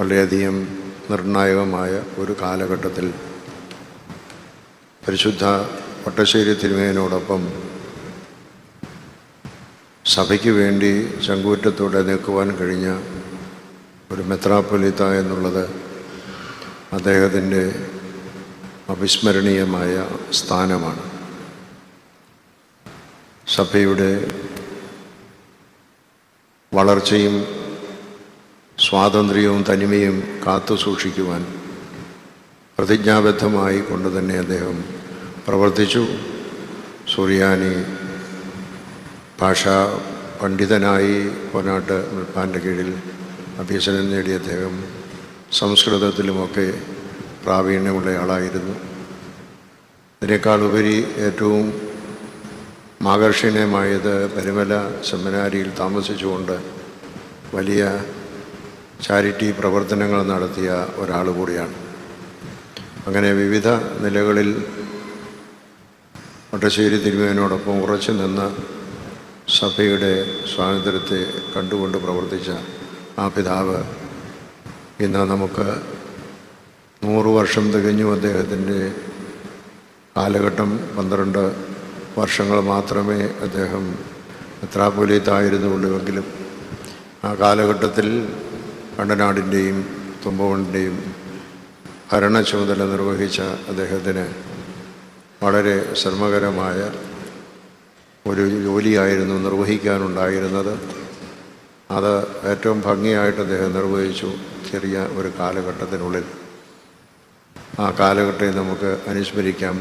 വളരെയധികം നിർണായകമായ ഒരു കാലഘട്ടത്തിൽ പരിശുദ്ധ വട്ടശ്ശേരി തിരുമേനോടൊപ്പം സഭയ്ക്ക് വേണ്ടി ചങ്കൂറ്റത്തോടെ നിൽക്കുവാൻ കഴിഞ്ഞ ഒരു മെത്രാപ്പൊലീത്ത എന്നുള്ളത് അദ്ദേഹത്തിൻ്റെ അവിസ്മരണീയമായ സ്ഥാനമാണ്. സഭയുടെ വളർച്ചയും സ്വാതന്ത്ര്യവും തനിമയും കാത്തു സൂക്ഷിക്കുവാൻ പ്രതിജ്ഞാബദ്ധമായി കൊണ്ട് തന്നെ അദ്ദേഹം പ്രവർത്തിച്ചു. സുറിയാനി ഭാഷാ പണ്ഡിതനായി കോനാട്ട് മുൽപ്പാൻ്റെ കീഴിൽ അഭ്യസനം നേടിയ അദ്ദേഹം സംസ്കൃതത്തിലുമൊക്കെ പ്രാവീണ്യമുള്ള ആളായിരുന്നു. ഇതിനേക്കാളുപരി ഏറ്റവും ആകർഷണീയമായത് പരിമല സെമിനാരിയിൽ താമസിച്ചുകൊണ്ട് വലിയ ചാരിറ്റി പ്രവർത്തനങ്ങൾ നടത്തിയ ഒരാൾ കൂടിയാണ്. അങ്ങനെ വിവിധ നിലകളിൽ വട്ടശ്ശേരി തിരുമേനോടൊപ്പം ഉറച്ചു നിന്ന് സഭയുടെ സ്വാതന്ത്ര്യത്തെ കണ്ടുകൊണ്ട് പ്രവർത്തിച്ച ആ പിതാവ് ഇന്ന് നമുക്ക് 100 വർഷം തികഞ്ഞു. അദ്ദേഹത്തിൻ്റെ കാലഘട്ടം 12 വർഷങ്ങൾ മാത്രമേ അദ്ദേഹം മെത്രാപ്പൊലീത്തായിരുന്നുള്ളൂവെങ്കിലും ആ കാലഘട്ടത്തിൽ കണ്ടനാടിൻ്റെയും തുമ്പവണ്ടിൻ്റെയും ഭരണ ചുമതല നിർവഹിച്ച അദ്ദേഹത്തിന് വളരെ ശ്രമകരമായ ഒരു ജോലിയായിരുന്നു നിർവഹിക്കാനുണ്ടായിരുന്നത്. അത് ഏറ്റവും ഭംഗിയായിട്ട് അദ്ദേഹം നിർവഹിച്ചു. ചെറിയ ഒരു കാലഘട്ടത്തിനുള്ളിൽ ആ കാലഘട്ടത്തെ നമുക്ക് അനുസ്മരിക്കാം.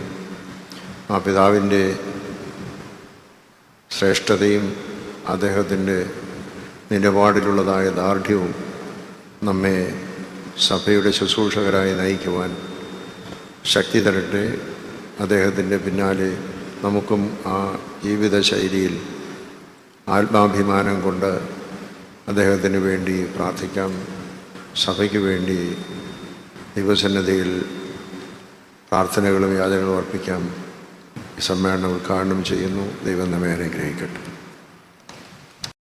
ആ പിതാവിൻ്റെ ശ്രേഷ്ഠതയും അദ്ദേഹത്തിൻ്റെ നിലപാടിലുള്ളതായ ദാർഢ്യവും നമ്മെ സഭയുടെ ശുശ്രൂഷകരായി നയിക്കുവാൻ ശക്തി തരട്ടെ. അദ്ദേഹത്തിൻ്റെ പിന്നാലെ നമുക്കും ആ ജീവിത ശൈലിയിൽ ആത്മാഭിമാനം കൊണ്ട് അദ്ദേഹത്തിന് വേണ്ടി പ്രാർത്ഥിക്കാം. സഭയ്ക്ക് വേണ്ടി ദൈവസന്നിധിയിൽ പ്രാർത്ഥനകളും യാചനകളും അർപ്പിക്കാം. ഈ സമ്മേളനം ഉദ്ഘാടനം ചെയ്യുന്നു. ദൈവം നമ്മെ അനുഗ്രഹിക്കട്ടെ.